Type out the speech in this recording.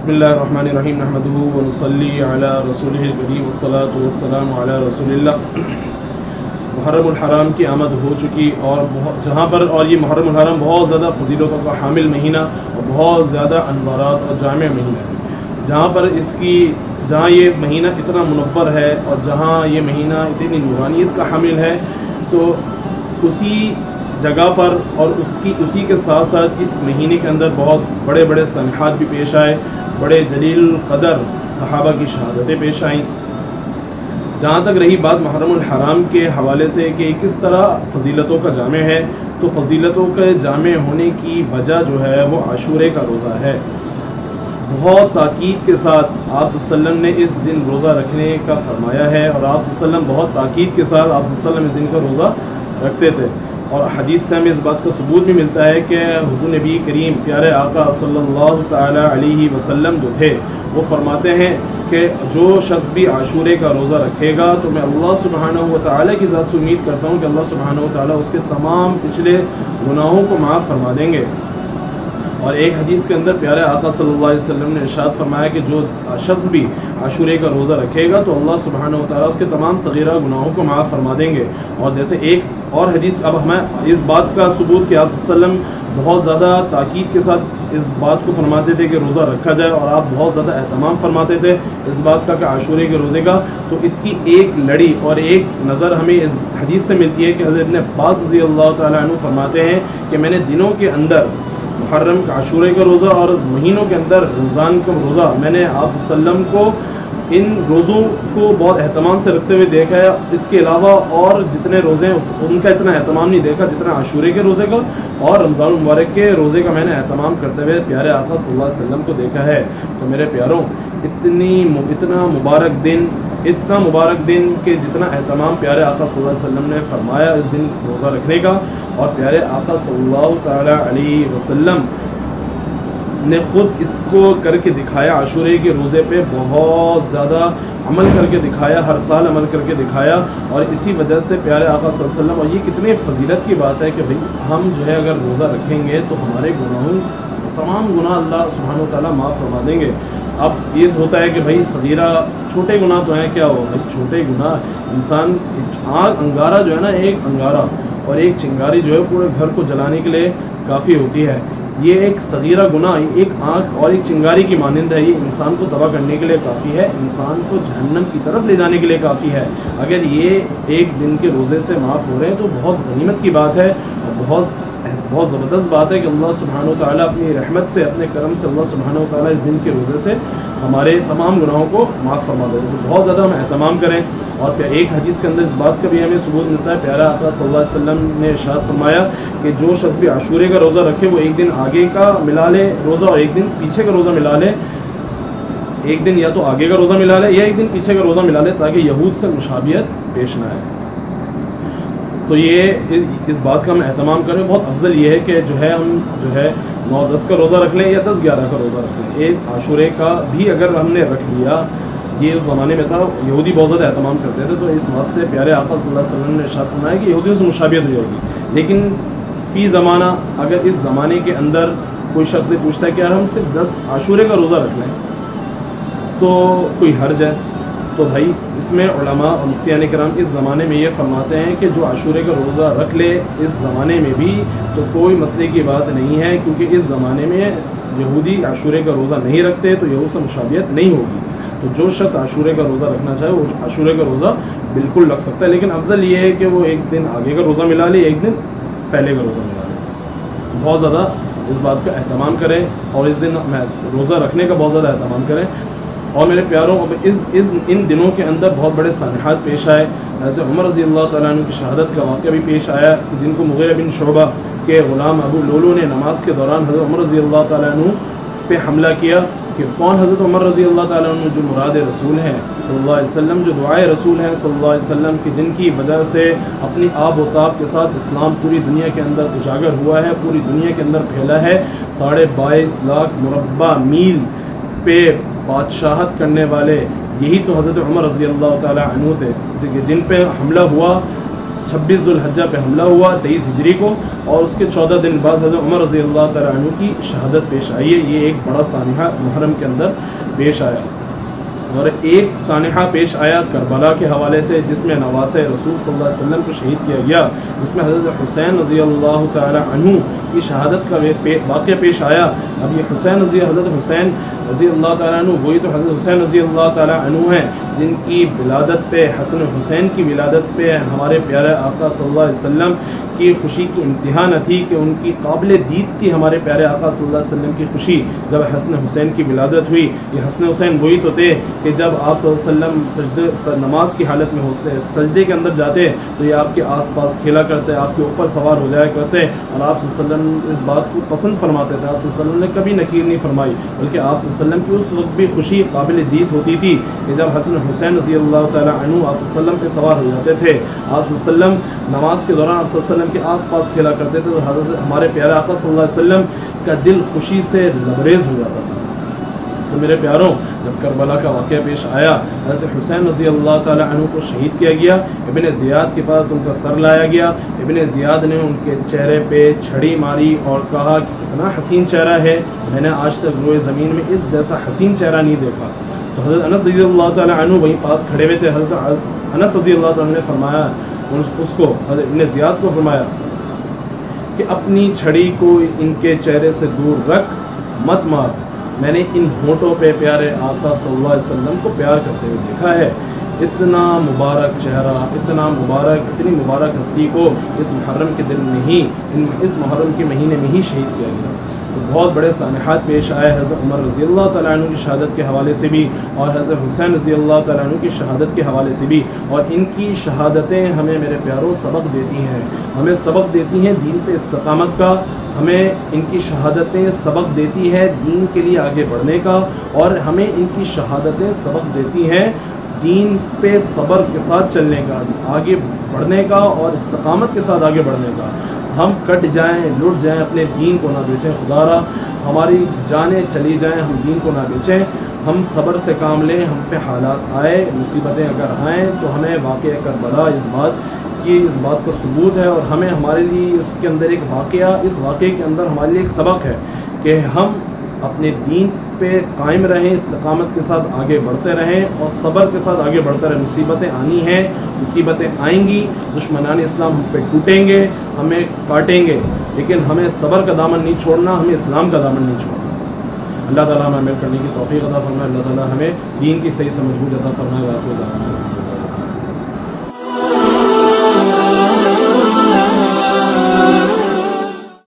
بسم اللہ الرحمن الرحیم نحمدہ ونصلی علی رسولہ الکریم والصلاۃ والسلام علی رسول اللہ۔ محرم الحرام کی آمد ہو چکی اور جہاں پر یہ محرم الحرام بہت زیادہ فضیلتوں کا حامل مہینہ اور بہت زیادہ انوارات اور جامع مہینہ ہے، جہاں یہ مہینہ اتنا منور ہے اور جہاں یہ مہینہ اتنی نورانیت کا حامل ہے، تو اسی جگہ پر اور اسی کے ساتھ ساتھ اس مہینے کے اندر بہت بڑے بڑے سنحات بھی پیش آئے، بڑے جلیل قدر صحابہ کی شہادتیں پیش آئیں۔ جہاں تک رہی بات محرم الحرام کے حوالے سے کہ کس طرح فضیلتوں کا جامع ہے، تو فضیلتوں کے جامع ہونے کی وجہ جو ہے وہ عاشورے کا روزہ ہے۔ بہت تاکید کے ساتھ آپ صلی اللہ علیہ وسلم نے اس دن روزہ رکھنے کا فرمایا ہے، اور آپ صلی اللہ علیہ وسلم بہت تاکید کے ساتھ آپ صلی اللہ علیہ وسلم اس دن کا روزہ رکھتے تھے، اور حدیث سے ہمیں اس بات کا ثبوت بھی ملتا ہے کہ حضور نبی کریم پیارے آقا صلی اللہ تعالی علیہ وسلم جو تھے وہ فرماتے ہیں کہ جو شخص بھی عاشورے کا روزہ رکھے گا تو میں اللہ سبحانہ و تعالی کی ذات سے امید کرتا ہوں کہ اللہ سبحانہ و تعالی اس کے تمام پچھلے گناہوں کو معاف فرما دیں گے۔ اور ایک حدیث کے اندر پیارے آقا صلی اللہ علیہ وسلم نے ارشاد فرمایا کہ جو شخص بھی عاشورے کا روزہ رکھے گا تو اللہ سبحانہ و تعالیٰ اس کے تمام صغیرہ گناہوں کو معاف فرما دیں گے۔ اور جیسے ایک اور حدیث، اب ہمیں اس بات کا ثبوت کہ آپ صلی اللہ علیہ وسلم بہت زیادہ تاکید کے ساتھ اس بات کو فرماتے تھے کہ روزہ رکھا جائے، اور آپ بہت زیادہ اہتمام فرماتے تھے اس بات کا کہ عاشورے کے روزے کا، تو اس کی ایک لڑی اور ایک نظر ہمیں اس حدیث سے ملتی ہے کہ حضرت ابن عباس رضی اللہ تعالیٰ عنہ فرماتے ہیں کہ میں نے دنوں کے اندر محرم کا عاشورے کا روزہ اور مہینوں کے اندر رمضان کا روزہ، میں نے آپ صلی اللہ علیہ وسلم کو ان روزوں کو بہت اہتمام سے رکھتے ہوئے دیکھا ہے۔ اس کے علاوہ اور جتنے روزے ہیں ان کا اتنا اہتمام نہیں دیکھا جتنا عاشورے کے روزے کا اور رمضان المبارک کے روزے کا میں نے اہتمام کرتے ہوئے پیارے آقا صلی اللہ علیہ وسلم کو دیکھا ہے۔ تو میرے پیاروں، اتنا مبارک دن کہ جتنا اہتمام پیارے آقا صلی اللہ علیہ وسلم نے فرمایا اس دن روزہ رکھنے کا، اور پیارے آقا صلی اللہ تعالی علیہ وسلم نے خود اس کو کر کے دکھایا، عاشورے کے روزے پہ بہت زیادہ عمل کر کے دکھایا، ہر سال عمل کر کے دکھایا، اور اسی وجہ سے پیارے آقا صلی اللہ علیہ وسلم، اور یہ کتنے فضیلت کی بات ہے کہ بھئی ہم جو ہے اگر روزہ رکھیں گے تو ہمارے گناہوں تمام گناہ اللہ سبحانہ و تعالیٰ معاف فرما دیں گے۔ اب یہ ہوتا ہے کہ بھئی صغیرہ چھوٹے گناہ تو ہیں، کیا ہو بھائی چھوٹے گناہ، انسان انگارہ جو ہے نا، ایک انگارہ اور ایک چنگاری جو ہے پورے گھر کو جلانے کے لیے کافی ہوتی ہے، یہ ایک صغیرہ گناہ ایک آنکھ اور ایک چنگاری کی مانند ہے، یہ انسان کو تباہ کرنے کے لیے کافی ہے، انسان کو جہنم کی طرف لے جانے کے لیے کافی ہے۔ اگر یہ ایک دن کے روزے سے معاف ہو رہے ہیں تو بہت غنیمت کی بات ہے، اور بہت زبردست بات ہے کہ اللہ سبحانہ و تعالیٰ اپنی رحمت سے، اپنے کرم سے اللہ سبحانہ و تعالیٰ اس دن کے روزے سے ہمارے تمام گناہوں کو معاف فرما دے۔ تو بہت زیادہ ہم اہتمام کریں، اور پھر ایک حدیث کے اندر اس بات کا بھی ہمیں ثبوت ملتا ہے، پیارا آقا صلی اللہ علیہ وسلم نے ارشاد فرمایا کہ جو شخص بھی عاشورے کا روزہ رکھے وہ ایک دن آگے کا ملا لے روزہ اور ایک دن پیچھے کا روزہ ملا لے، ایک دن یا تو آگے کا روزہ ملا لے یا ایک دن پیچھے کا روزہ ملا لے، تاکہ یہود سے مشابہت پیش نہ آئے۔ تو یہ اس بات کا ہم اہتمام کریں۔ بہت افضل یہ ہے کہ جو ہے ہم 9-10 کا روزہ رکھ لیں یا 10-11 کا روزہ رکھ لیں۔ ایک عاشورے کا بھی اگر ہم نے رکھ لیا، یہ اس زمانے میں تھا، یہودی بہت زیادہ اہتمام کرتے تھے، تو اس واسطے پیارے آقا صلی اللہ علیہ وسلم نے ارشاد فرمایا کہ یہودیوں سے مشابہت ہو جائے گی۔ لیکن فی زمانہ اگر اس زمانے کے اندر کوئی شخص سے پوچھتا ہے کہ یار ہم صرف 10 عاشورے کا روزہ رکھ لیں تو کوئی حرج ہے، تو بھائی اس میں علماء اور مفتیان کرام اس زمانے میں یہ فرماتے ہیں کہ جو عاشورے کا روزہ رکھ لے اس زمانے میں بھی تو کوئی مسئلے کی بات نہیں ہے، کیونکہ اس زمانے میں یہودی عاشورے کا روزہ نہیں رکھتے تو یہود سے مشابہت نہیں ہوگی۔ تو جو شخص عاشورے کا روزہ رکھنا چاہے وہ عاشورے کا روزہ بالکل رکھ سکتا ہے، لیکن افضل یہ ہے کہ وہ ایک دن آگے کا روزہ ملا لے، ایک دن پہلے کا روزہ ملا لے۔ بہت زیادہ اس بات کا اہتمام کریں اور اس دن روزہ رکھنے کا بہت زیادہ اہتمام کریں۔ اور میرے پیاروں، ان دنوں کے اندر بہت بڑے سانحات پیش آئے۔ حضرت عمر رضی اللہ تعالیٰ عنہ کی شہادت کا واقعہ بھی پیش آیا، جن کو مغیرہ بن شعبہ کے غلام ابو لولو نے نماز کے دوران حضرت عمر رضی اللہ تعالیٰ عنہ پہ حملہ کیا کہ کون حضرت عمر رضی اللہ تعالیٰ عنہ جو مراد رسول ہیں صلی اللہ علیہ وسلم، جو دعائے رسول ہیں صلی اللہ علیہ وسلم کی، جن کی وجہ سے اپنی آب و تاب کے ساتھ اسلام پوری دنیا کے اندر اجاگر ہوا ہے، پوری دنیا کے اندر پھیلا ہے، 22.5 لاکھ مربع میل پہ بادشاہت کرنے والے یہی تو حضرت عمر رضی اللہ تعالیٰ عنہ تھے، جن پہ حملہ ہوا 26 ذوالحجہ پہ حملہ ہوا 23 ہجری کو، اور اس کے 14 دن بعد حضرت عمر رضی اللہ تعالیٰ عنہ کی شہادت پیش آئی ہے۔ یہ ایک بڑا سانحہ محرم کے اندر پیش آیا، اور ایک سانحہ پیش آیا کربلا کے حوالے سے، جس میں نواسۂ رسول صلی اللہ علیہ وسلم کو شہید کیا گیا، جس میں حضرت حسین رضی اللہ تعالیٰ عنہ کی شہادت کا واقعہ پیش آیا۔ اب یہ حضرت حسین رضی اللہ تعالیٰ عنہ وہی تو حضرت حسین رضی اللہ تعالیٰ عنہ ہیں جن کی ولادت پہ، حسن حسین کی ولادت پہ ہمارے پیارے آقا صلی اللہ علیہ وسلم کی خوشی کی انتہا نہ تھی، کہ ان کی قابل دید تھی ہمارے پیارے آقا صلی اللہ علیہ وسلم کی خوشی جب حسن حسین کی ولادت ہوئی۔ یہ حسن حسین وہی تو تھے کہ جب آپ صلی اللہ علیہ وسلم نماز کی حالت میں ہوتے، سجدے کے اندر جاتے تو یہ آپ کے آس پاس کھیلا کرتے، آپ کے اوپر سوار ہو جایا کرتے، اور آپ صلی اللہ علیہ وسلم اس بات کو پسند فرماتے تھے۔ آپ صلی اللہ علیہ وسلم نے کبھی نکیر نہیں فرمائی، بلکہ آپ صلی اللہ علیہ وسلم کی اس وقت بھی خوشی قابل دید ہوتی تھی کہ جب حسن حسین رضی اللہ تعالیٰ عنہ آپ صلی اللہ علیہ وسلم پہ سوار ہو جاتے تھے۔ آپ صلی اللہ علیہ وسلم نماز کے دوران آپ صلی اللہ علیہ وسلم کے آس پاس کھیلا کرتے تھے، تو حضرت ہمارے پیارے آقا صلی اللہ علیہ وسلم کا دل خوشی سے لبریز ہو جاتا تھا۔ تو میرے پیاروں، جب کربلا کا واقعہ پیش آیا، حضرت حسین رضی اللہ تعالیٰ عنہ کو شہید کیا گیا، ابن زیاد کے پاس ان کا سر لایا گیا۔ ابن زیاد نے ان کے چہرے پہ چھڑی ماری اور کہا کہ کتنا حسین چہرہ ہے، میں نے آج تک روئے زمین میں اس جیسا حسین چہرہ نہیں دیکھا۔ تو حضرت انس رضی اللہ تعالیٰ عنہ وہیں پاس کھڑے ہوئے تھے۔ حضرت انس رضی اللہ تعالیٰ عنہ نے فرمایا، اس کو حضرت ابن زیاد کو فرمایا کہ اپنی چھڑی کو ان کے چہرے سے دور رکھ، مت مار، میں نے ان ہونٹوں پہ پیارے آقا صلی اللہ علیہ وسلم کو پیار کرتے ہوئے دیکھا ہے۔ اتنا مبارک چہرہ، اتنی مبارک ہستی کو اس محرم کے دن میں ہی، اس محرم کے مہینے میں ہی شہید کیا گیا۔ تو بہت بڑے سانحات پیش آئے حضرت عمر رضی اللہ تعالیٰ عنہ کی شہادت کے حوالے سے بھی، اور حضرت حسین رضی اللہ تعالیٰ عنہ کی شہادت کے حوالے سے بھی، اور ان کی شہادتیں ہمیں میرے پیاروں سبق دیتی ہیں، ہمیں سبق دیتی ہیں دین پہ استقامت کا، ہمیں ان کی شہادتیں سبق دیتی ہے دین کے لیے آگے بڑھنے کا، اور ہمیں ان کی شہادتیں سبق دیتی ہیں دین پہ صبر کے ساتھ چلنے کا، آگے بڑھنے کا اور استقامت کے ساتھ آگے بڑھنے کا۔ ہم کٹ جائیں، لٹ جائیں، اپنے دین کو نہ بیچیں، خدا را ہماری جانیں چلی جائیں، ہم دین کو نہ بیچیں، ہم صبر سے کام لیں۔ ہم پہ حالات آئے، مصیبتیں اگر آئیں تو ہمیں واقعہ کربلا اس بات کا ثبوت ہے، اور ہمیں ہمارے لیے اس کے اندر ایک واقعہ، اس واقعے کے اندر ہمارے لیے ایک سبق ہے کہ ہم اپنے دین پہ قائم رہیں، استقامت کے ساتھ آگے بڑھتے رہیں اور صبر کے ساتھ آگے بڑھتے رہیں۔ مصیبتیں آنی ہیں، مصیبتیں آئیں گی، دشمنان اسلام ہم پہ ٹوٹیں گے، ہمیں کاٹیں گے، لیکن ہمیں صبر کا دامن نہیں چھوڑنا، ہمیں اسلام کا دامن نہیں چھوڑنا۔ اللہ تعالیٰ ہمیں عمل کرنے کی توفیق عطا فرمائے، اللہ تعالیٰ ہمیں دین کی صحیح سمجھ بوجھ عطا فرمائے۔